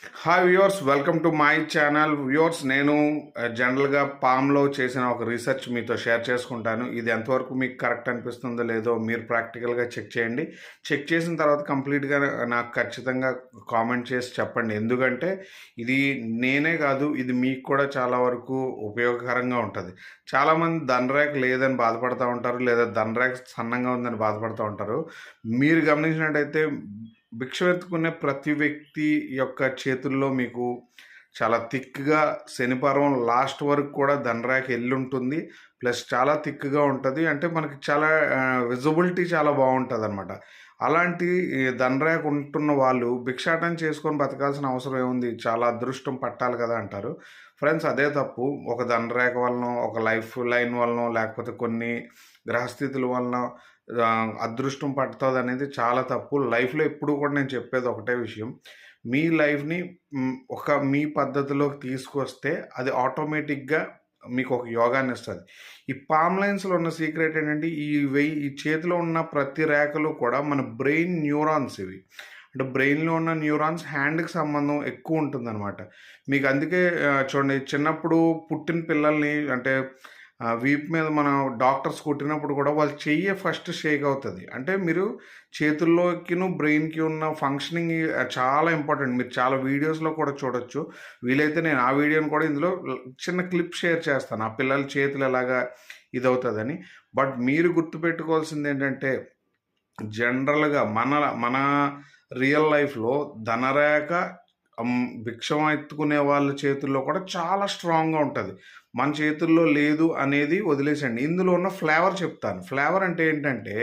Hi viewers, welcome to my channel. Viewers, నేను జనరల్గా పామ్లో చేసిన ఒక రీసెర్చ్ మీతో షేర్ చేసుకుంటాను. ఇది ఎంతవరకు మీకు కరెక్ట్ అనిపిస్తుందో లేదో మీరు ప్రాక్టికల్గా చెక్ చేయండి. చెక్ చేసిన తర్వాత కంప్లీట్గా నాకు ఖచ్చితంగా కామెంట్ చేసి చెప్పండి. ఎందుకంటే ఇది నేనే కాదు, ఇది మీకు కూడా చాలా వరకు ఉపయోగకరంగా ఉంటుంది. చాలామంది ధనరేఖ లేదని బాధపడుతూ ఉంటారు, లేదా ధనరేఖ సన్నంగా ఉందని బాధపడుతూ ఉంటారు. మీరు గమనించినట్టయితే భిక్షం ఎత్తుకునే ప్రతి వ్యక్తి యొక్క చేతుల్లో మీకు చాలా థిక్‌గా శనిపర్వం లాస్ట్ వరకు కూడా ధనరేఖ ఎల్లుంటుంది. ప్లస్ చాలా థిక్‌గా ఉంటది. అంటే మనకి చాలా విజిబిలిటీ చాలా బావుంటదనమాట. అలాంటి ధనరేఖ ఉంటున్న వాళ్ళు భిక్షాటన చేసుకొని బతకాల్సిన అవసరం ఏముంది? చాలా అదృష్టం పట్టాలి కదా అంటారు. ఫ్రెండ్స్, అదే తప్పు. ఒక ధనరేఖ వలనో, ఒక లైఫ్ లైన్ వలనో, లేకపోతే కొన్ని గ్రహస్థితుల వలన అదృష్టం పడతదనేది చాలా తప్పు. లైఫ్‌లో ఎప్పుడు కూడా నేను చెప్పేది ఒకటే విషయం. మీ లైఫ్‌ని మీ పద్ధతిలోకి తీసుకొస్తే అది ఆటోమేటిక్‌గా మీకొక యోగాన్నిస్తది. ఈ పామ్ లైన్స్‌లో ఉన్న సీక్రెట్ ఏంటంటే, ఈ చేతిలో ఉన్న ప్రతి రేఖలు కూడా మన బ్రెయిన్ న్యూరాన్స్ ఇవి. అంటే బ్రెయిన్‌లో ఉన్న న్యూరాన్స్ హ్యాండ్‌కి సంబంధం ఎక్కువుంటుందనమాట. మీకు అందుకే చూడండి, చిన్నప్పుడు పుట్టిన పిల్లల్ని అంటే వీపు మీద మనం డాక్టర్స్ కొట్టినప్పుడు కూడా వాళ్ళ చెయ్యే ఫస్ట్ షేక్ అవుతది. అంటే మీరు చేతుల్లోకిను, బ్రెయిన్‌కి ఉన్న ఫంక్షనింగ్ చాలా ఇంపార్టెంట్. మీరు చాలా వీడియోస్‌లో కూడా చూడొచ్చు. వీలైతే నేను ఆ వీడియోని కూడా ఇందులో చిన్న క్లిప్ షేర్ చేస్తాను. ఆ పిల్లల చేతులు ఎలాగా ఇదవుతదని. బట్ మీరు గుర్తుపెట్టుకోవాల్సిందేంటంటే, జనరల్‌గా మన రియల్ లైఫ్‌లో ధనరేఖ భిక్షం ఎత్తుకునే వాళ్ళ చేతుల్లో కూడా చాలా స్ట్రాంగ్‌గా ఉంటది. మన చేతుల్లో లేదు అనేది వదిలేసండి. ఇందులో ఉన్న ఫ్లేవర్ చెప్తాను. ఫ్లేవర్ అంటే ఏంటంటే,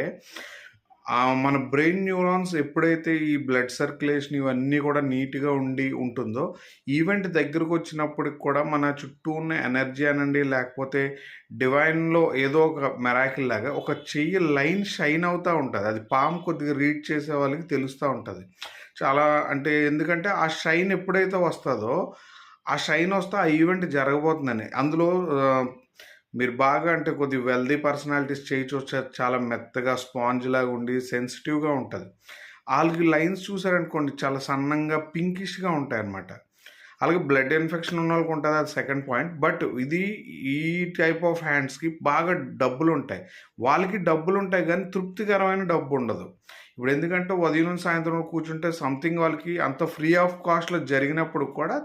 మన బ్రెయిన్ న్యూరాన్స్ ఎప్పుడైతే ఈ బ్లడ్ సర్క్యులేషన్ ఇవన్నీ కూడా నీట్‌గా ఉంటుందో, ఈవెంట్ దగ్గరకొచ్చినప్పటికి కూడా మన చుట్టూ ఉన్న ఎనర్జీ అనండి, లేకపోతే డివైన్‌లో ఏదో ఒక మిరాకిల్ లాగా ఒక చెయ్యి లైన్ షైన్ అవుతా ఉంటది. అది పామ్ కొద్దిగా రీడ్ చేసే వాళ్ళకి తెలుస్తా ఉంటది. చాలా అంటే ఎందుకంటే ఆ షైన్ ఎప్పుడైతే వస్తదో, ఆ షైన్ వస్తే ఆ ఈవెంట్ జరగబోతుందని. అందులో మీరు బాగా అంటే కొద్దిగా వెల్తీ పర్సనాలిటీస్ చేయి చూస్తే చాలా మెత్తగా స్పాంజ్‌లాగా ఉండి సెన్సిటివ్‌గా ఉంటది. ఆళ్ళకి లైన్స్ చూసారనుకోండి, చాలా సన్నంగా పింకిష్‌గా ఉంటాయన్నమాట. అలాగే బ్లడ్ ఇన్ఫెక్షన్ ఉన్నోళ్ళకి ఉంటది, అది సెకండ్ పాయింట్. బట్ ఈ టైప్ ఆఫ్ హ్యాండ్స్‌కి బాగా డబ్బులుంటాయి. వాళ్ళకి డబ్బులుంటాయి గానీ తృప్తికరమైన డబ్బుండదు. ఇప్పుడు ఎందుకంటే ఉదయం నుంచి సాయంత్రం వరకు కూర్చుంటే సంథింగ్ వాళ్ళకి అంత ఫ్రీ ఆఫ్ కాస్ట్‌లో జరిగినప్పుడు కూడా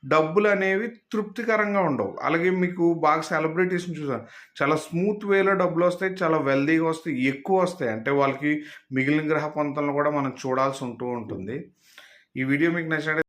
డబ్బులనేవి తృప్తికరంగా ఉండవు. అలాగే మీకు బాగా సెలబ్రిటీస్‌ని చూసాను. చాలా స్మూత్ వేలో డబ్బులొస్తాయి. చాలా వెల్తీగా వస్తాయి. ఎక్కువొస్తాయి. అంటే వాళ్ళకి మిగిలిన గ్రహ పొంతనలు కూడా మనం చూడాల్సి ఉంటుంది. ఈ వీడియో మీకు నచ్చినట్లయితే